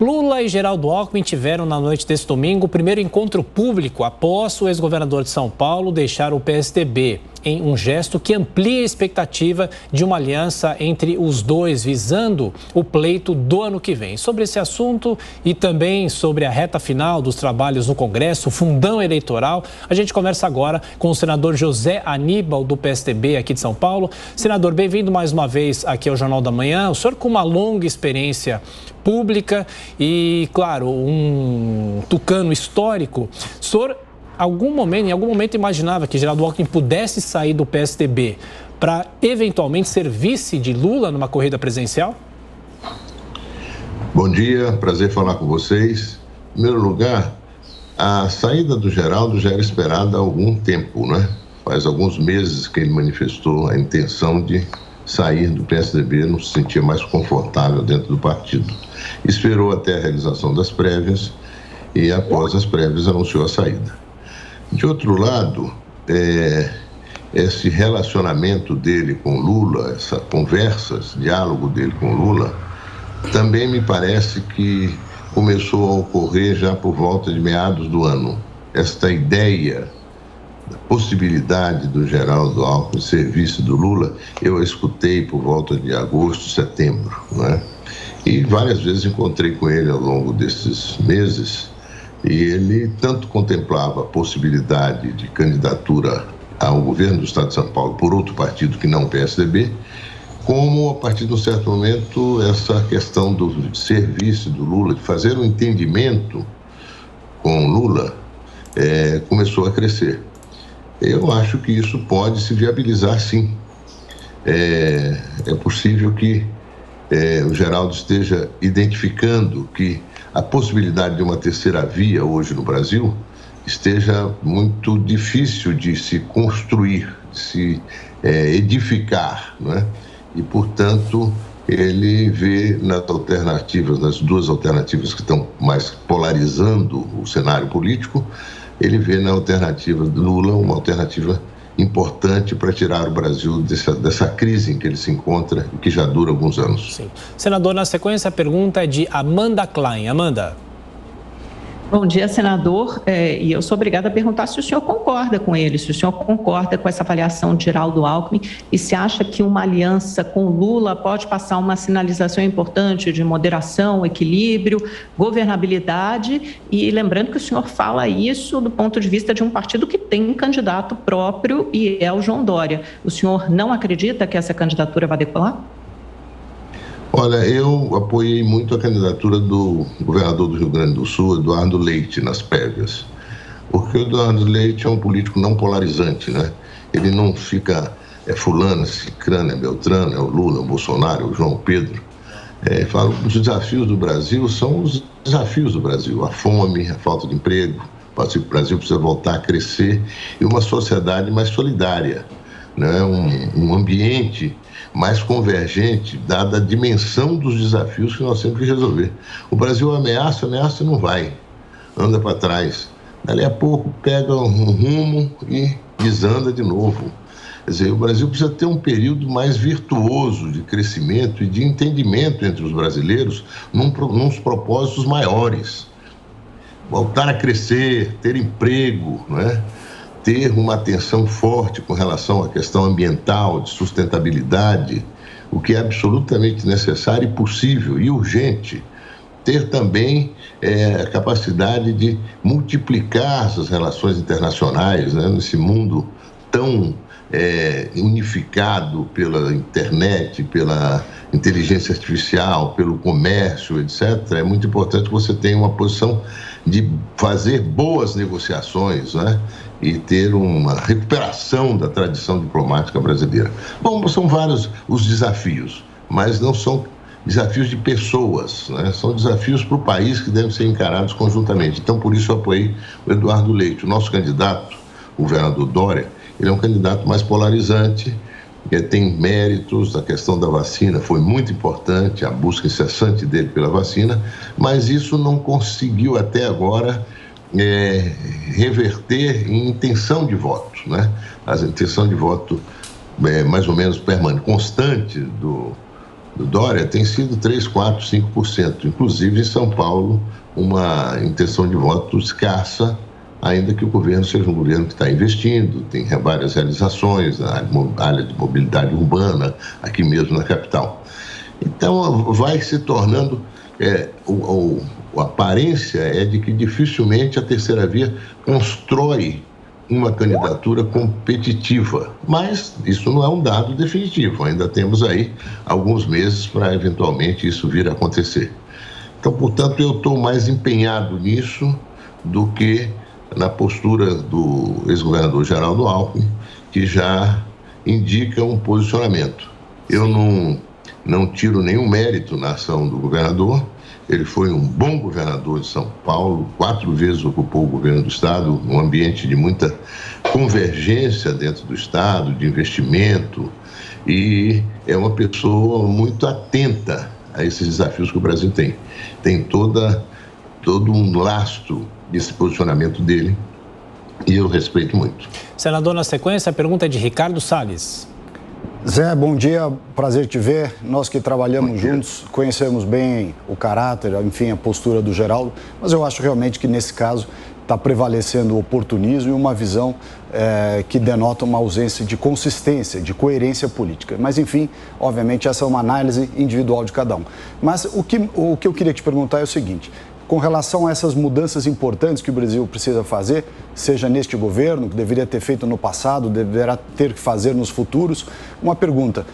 Lula e Geraldo Alckmin tiveram na noite desse domingo o primeiro encontro público após o ex-governador de São Paulo deixar o PSDB, em um gesto que amplia a expectativa de uma aliança entre os dois, visando o pleito do ano que vem. Sobre esse assunto e também sobre a reta final dos trabalhos no Congresso, o fundão eleitoral, a gente conversa agora com o senador José Aníbal, do PSDB aqui de São Paulo. Senador, bem-vindo mais uma vez aqui ao Jornal da Manhã. O senhor com uma longa experiência pública e, claro, um tucano histórico, o senhor em algum momento imaginava que Geraldo Alckmin pudesse sair do PSDB para eventualmente ser vice de Lula numa corrida presidencial? Bom dia, prazer falar com vocês. Em primeiro lugar, a saída do Geraldo já era esperada há algum tempo, né? Faz alguns meses que ele manifestou a intenção de sair do PSDB, não se sentia mais confortável dentro do partido. Esperou até a realização das prévias e, após as prévias, anunciou a saída. De outro lado, esse relacionamento dele com Lula, essa conversa, esse diálogo dele com Lula, também me parece que começou a ocorrer já por volta de meados do ano. Esta ideia, a possibilidade do Geraldo Alckmin ser vice do Lula, eu a escutei por volta de agosto, setembro, né? E várias vezes encontrei com ele ao longo desses meses e ele tanto contemplava a possibilidade de candidatura ao governo do Estado de São Paulo por outro partido que não o PSDB, como a partir de um certo momento essa questão do ser vice do Lula, de fazer um entendimento com Lula, começou a crescer. Eu acho que isso pode se viabilizar, sim. É possível que o Geraldo esteja identificando que a possibilidade de uma terceira via hoje no Brasil esteja muito difícil de se construir, de se edificar, né? E, portanto, ele vê nas alternativas, nas duas alternativas que estão mais polarizando o cenário político, ele vê na alternativa do Lula uma alternativa importante para tirar o Brasil dessa crise em que ele se encontra e que já dura alguns anos. Sim. Senador, na sequência, a pergunta é de Amanda Klein. Amanda. Bom dia, senador. E eu sou obrigada a perguntar se o senhor concorda com ele, se o senhor concorda com essa avaliação de Geraldo Alckmin e se acha que uma aliança com Lula pode passar uma sinalização importante de moderação, equilíbrio, governabilidade. E lembrando que o senhor fala isso do ponto de vista de um partido que tem um candidato próprio e é o João Dória. O senhor não acredita que essa candidatura vai decolar? Olha, eu apoiei muito a candidatura do governador do Rio Grande do Sul, Eduardo Leite, nas prévias. Porque o Eduardo Leite é um político não polarizante, né? Ele não fica, fulano, cicrano, é beltrano, é o Lula, o Bolsonaro, é o João Pedro. Falo que os desafios do Brasil são os desafios do Brasil. A fome, a falta de emprego, o Brasil precisa voltar a crescer e uma sociedade mais solidária, né? Um ambiente mais convergente, dada a dimensão dos desafios que nós temos que resolver. O Brasil ameaça e não vai, anda para trás. Dali a pouco pega um rumo e desanda de novo. Quer dizer, o Brasil precisa ter um período mais virtuoso de crescimento e de entendimento entre os brasileiros nos propósitos maiores. Voltar a crescer, ter emprego, não é? Ter uma atenção forte com relação à questão ambiental, de sustentabilidade, o que é absolutamente necessário e possível e urgente. Ter também a capacidade de multiplicar essas relações internacionais, né, nesse mundo tão unificado pela internet, pela inteligência artificial, pelo comércio, etc. É muito importante que você tenha uma posição de fazer boas negociações, né? E ter uma recuperação da tradição diplomática brasileira. Bom, são vários os desafios, mas não são desafios de pessoas, né? São desafios para o país que devem ser encarados conjuntamente. Então, por isso eu apoiei o Eduardo Leite. O nosso candidato, o governador Dória, ele é um candidato mais polarizante, que tem méritos. A questão da vacina foi muito importante, a busca incessante dele pela vacina, mas isso não conseguiu até agora reverter em intenção de voto, né? A intenção de voto mais ou menos permanente, constante do do Dória tem sido 3%, 4%, 5%. Inclusive, em São Paulo, uma intenção de voto escassa, ainda que o governo seja um governo que está investindo, tem várias realizações, a área de mobilidade urbana, aqui mesmo na capital. Então, vai se tornando... a aparência é de que dificilmente a terceira via constrói uma candidatura competitiva, mas isso não é um dado definitivo, ainda temos aí alguns meses para eventualmente isso vir a acontecer. Então, portanto, eu estou mais empenhado nisso do que na postura do ex-governador Geraldo Alckmin, que já indica um posicionamento. Eu não tiro nenhum mérito na ação do governador. Ele foi um bom governador de São Paulo, 4 vezes ocupou o governo do estado, um ambiente de muita convergência dentro do estado, de investimento, e é uma pessoa muito atenta a esses desafios que o Brasil tem. Tem todo um lastro desse posicionamento dele, e eu respeito muito. Senador, na sequência, a pergunta é de Ricardo Salles. Zé, bom dia, prazer te ver. Nós que trabalhamos juntos, conhecemos bem o caráter, enfim, a postura do Geraldo, mas eu acho realmente que nesse caso está prevalecendo o oportunismo e uma visão que denota uma ausência de consistência, de coerência política. Mas, enfim, obviamente essa é uma análise individual de cada um. Mas o que eu queria te perguntar é o seguinte: com relação a essas mudanças importantes que o Brasil precisa fazer, seja neste governo, que deveria ter feito no passado, deverá ter que fazer nos futuros, uma pergunta: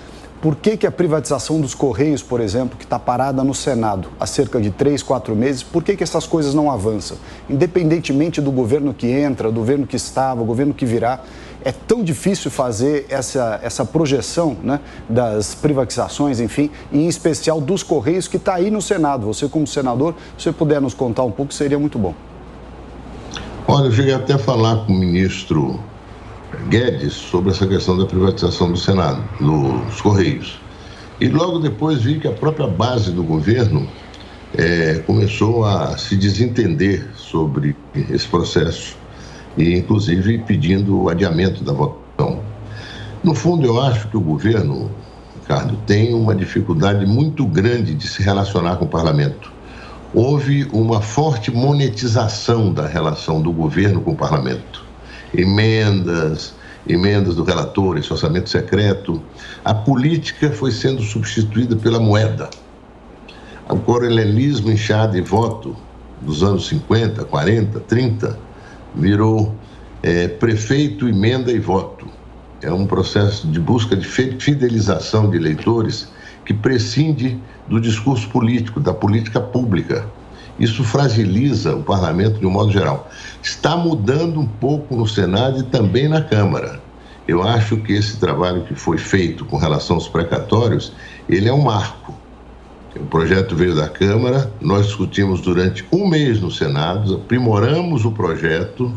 por que a privatização dos Correios, por exemplo, que está parada no Senado há cerca de 3, 4 meses, por que essas coisas não avançam? Independentemente do governo que entra, do governo que estava, do governo que virá, é tão difícil fazer essa projeção, né, das privatizações, enfim, e em especial dos Correios, que está aí no Senado. Você, como senador, se você puder nos contar um pouco, seria muito bom. Olha, eu cheguei até a falar com o ministro Guedes sobre essa questão da privatização do Senado, dos Correios. E logo depois vi que a própria base do governo começou a se desentender sobre esse processo, e inclusive pedindo o adiamento da votação. No fundo, eu acho que o governo, Ricardo, tem uma dificuldade muito grande de se relacionar com o parlamento. Houve uma forte monetização da relação do governo com o parlamento. Emendas do relator, esse orçamento secreto. A política foi sendo substituída pela moeda. O coronelismo, enxada e voto dos anos 50, 40, 30... virou prefeito, emenda e voto. É um processo de busca de fidelização de eleitores que prescinde do discurso político, da política pública. Isso fragiliza o parlamento de um modo geral. Está mudando um pouco no Senado e também na Câmara. Eu acho que esse trabalho que foi feito com relação aos precatórios, ele é um marco. O projeto veio da Câmara, nós discutimos durante um mês no Senado, aprimoramos o projeto,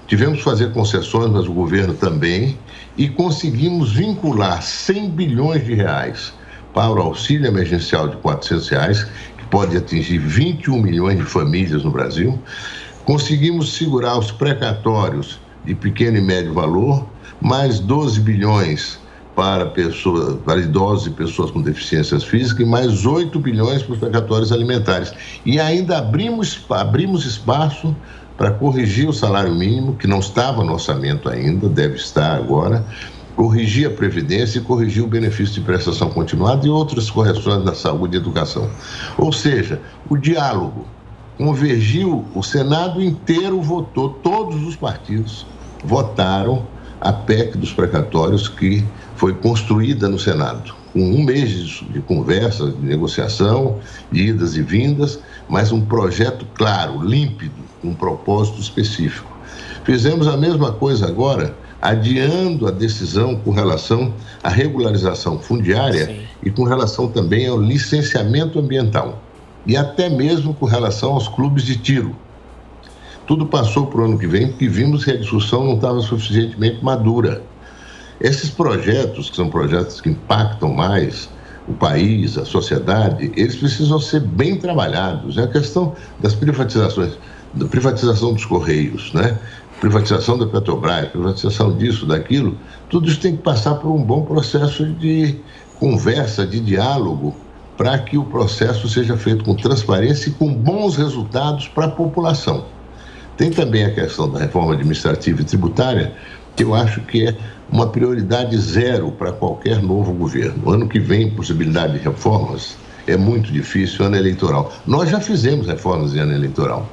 tivemos que fazer concessões, mas o governo também, e conseguimos vincular 100 bilhões de reais para o auxílio emergencial de R$400, que pode atingir 21 milhões de famílias no Brasil. Conseguimos segurar os precatórios de pequeno e médio valor, mais 12 bilhões para idosos e pessoas com deficiências físicas e mais 8 bilhões para os precatórios alimentares. E ainda abrimos espaço para corrigir o salário mínimo, que não estava no orçamento ainda, deve estar agora, corrigir a Previdência e corrigir o benefício de prestação continuada e outras correções da saúde e educação. Ou seja, o diálogo convergiu, o Senado inteiro votou, todos os partidos votaram a PEC dos precatórios, que foi construída no Senado, com um mês de conversa, de negociação, de idas e vindas, mas um projeto claro, límpido, com um propósito específico. Fizemos a mesma coisa agora, adiando a decisão com relação à regularização fundiária. Sim. E com relação também ao licenciamento ambiental, e até mesmo com relação aos clubes de tiro. Tudo passou para o ano que vem, porque vimos que a discussão não estava suficientemente madura. Esses projetos, que são projetos que impactam mais o país, a sociedade, eles precisam ser bem trabalhados. É a questão das privatizações, da privatização dos Correios, né? Privatização da Petrobras, privatização disso, daquilo, tudo isso tem que passar por um bom processo de conversa, de diálogo, para que o processo seja feito com transparência e com bons resultados para a população. Tem também a questão da reforma administrativa e tributária, que eu acho que é uma prioridade zero para qualquer novo governo. Ano que vem, possibilidade de reformas, é muito difícil, ano eleitoral. Nós já fizemos reformas em ano eleitoral,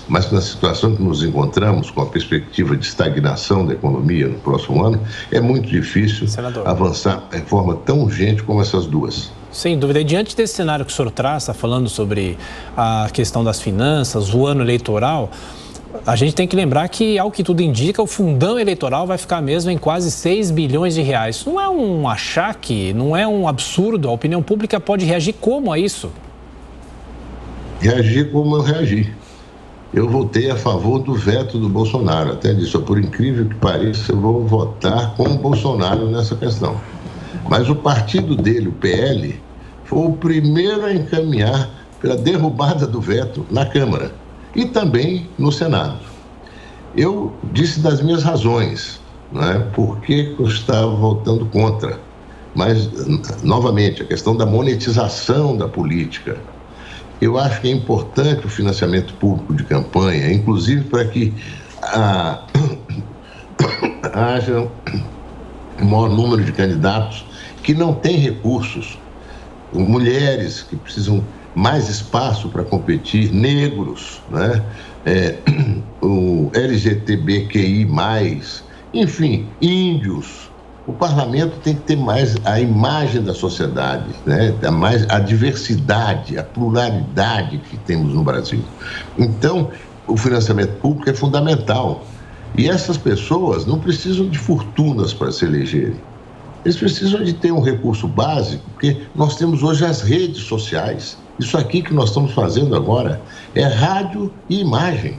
mas na situação que nos encontramos, com a perspectiva de estagnação da economia no próximo ano, é muito difícil avançar reforma tão urgente como essas duas. Sem dúvida. E diante desse cenário que o senhor traça, falando sobre a questão das finanças, o ano eleitoral, a gente tem que lembrar que, ao que tudo indica, o fundão eleitoral vai ficar mesmo em quase 6 bilhões de reais. Isso não é um achaque, não é um absurdo? A opinião pública pode reagir como a isso? Reagir como eu reagi. Eu votei a favor do veto do Bolsonaro. Até disse, por incrível que pareça, eu vou votar com o Bolsonaro nessa questão. Mas o partido dele, o PL, foi o primeiro a encaminhar pela derrubada do veto na Câmara e também no Senado. Eu disse das minhas razões, né, por que eu estava votando contra. Mas, novamente, a questão da monetização da política. Eu acho que é importante o financiamento público de campanha, inclusive para que haja um maior número de candidatos que não têm recursos, mulheres que precisam mais espaço para competir, negros, né? O LGBTQI+, enfim, índios. O parlamento tem que ter mais a imagem da sociedade, né? Mais a diversidade, a pluralidade que temos no Brasil. Então, o financiamento público é fundamental. E essas pessoas não precisam de fortunas para se elegerem. Eles precisam de ter um recurso básico, porque nós temos hoje as redes sociais. Isso aqui que nós estamos fazendo agora é rádio e imagem.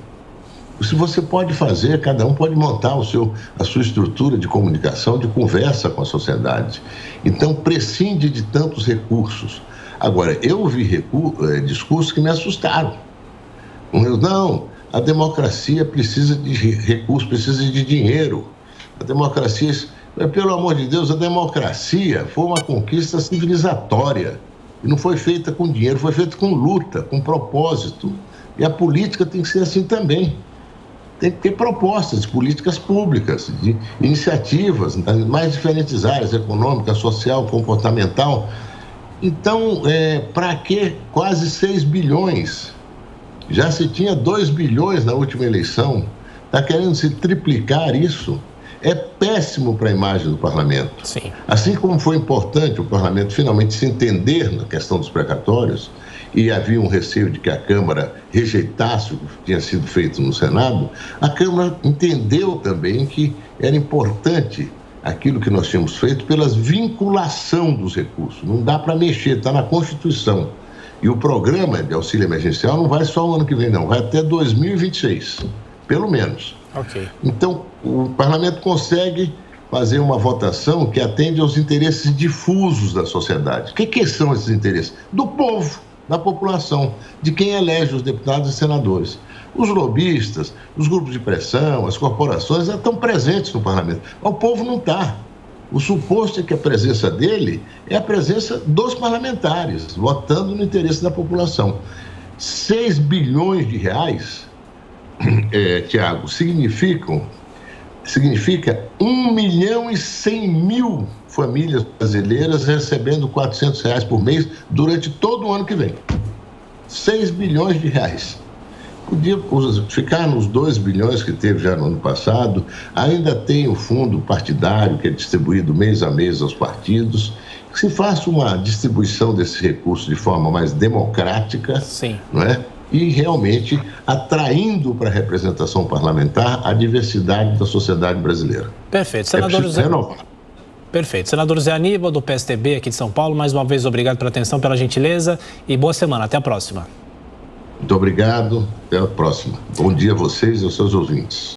Se você pode fazer, cada um pode montar a sua estrutura de comunicação, de conversa com a sociedade. Então, prescinde de tantos recursos. Agora, eu ouvi discursos que me assustaram. Não, a democracia precisa de recursos, precisa de dinheiro. A democracia, pelo amor de Deus, a democracia foi uma conquista civilizatória. E não foi feita com dinheiro, foi feita com luta, com propósito. E a política tem que ser assim também. Tem que ter propostas de políticas públicas, de iniciativas nas mais diferentes áreas, econômica, social, comportamental. Então, para que quase 6 bilhões? Já se tinha 2 bilhões na última eleição. Está querendo se triplicar isso? É péssimo para a imagem do parlamento. Sim. Assim como foi importante o parlamento finalmente se entender na questão dos precatórios, e havia um receio de que a Câmara rejeitasse o que tinha sido feito no Senado, a Câmara entendeu também que era importante aquilo que nós tínhamos feito pela vinculação dos recursos. Não dá para mexer, está na Constituição. E o programa de auxílio emergencial não vai só o ano que vem, não, vai até 2026, pelo menos. Okay. Então, o parlamento consegue fazer uma votação que atende aos interesses difusos da sociedade. O que são esses interesses? Do povo, da população, de quem elege os deputados e senadores. Os lobistas, os grupos de pressão, as corporações já estão presentes no parlamento. O povo não está. O suposto é que a presença dele é a presença dos parlamentares, votando no interesse da população. 6 bilhões de reais, Tiago, significa 1.100.000 famílias brasileiras recebendo R$400 por mês durante todo o ano que vem. 6 bilhões de reais. Podia ficar nos 2 bilhões que teve já no ano passado. Ainda tem o fundo partidário que é distribuído mês a mês aos partidos. Que se faça uma distribuição desse recurso de forma mais democrática. Sim. Não é? E realmente atraindo para a representação parlamentar a diversidade da sociedade brasileira. Perfeito. Senador José... Perfeito. Senador Zé Aníbal, do PSDB aqui de São Paulo, mais uma vez obrigado pela atenção, pela gentileza e boa semana. Até a próxima. Muito obrigado. Até a próxima. Bom dia a vocês e aos seus ouvintes.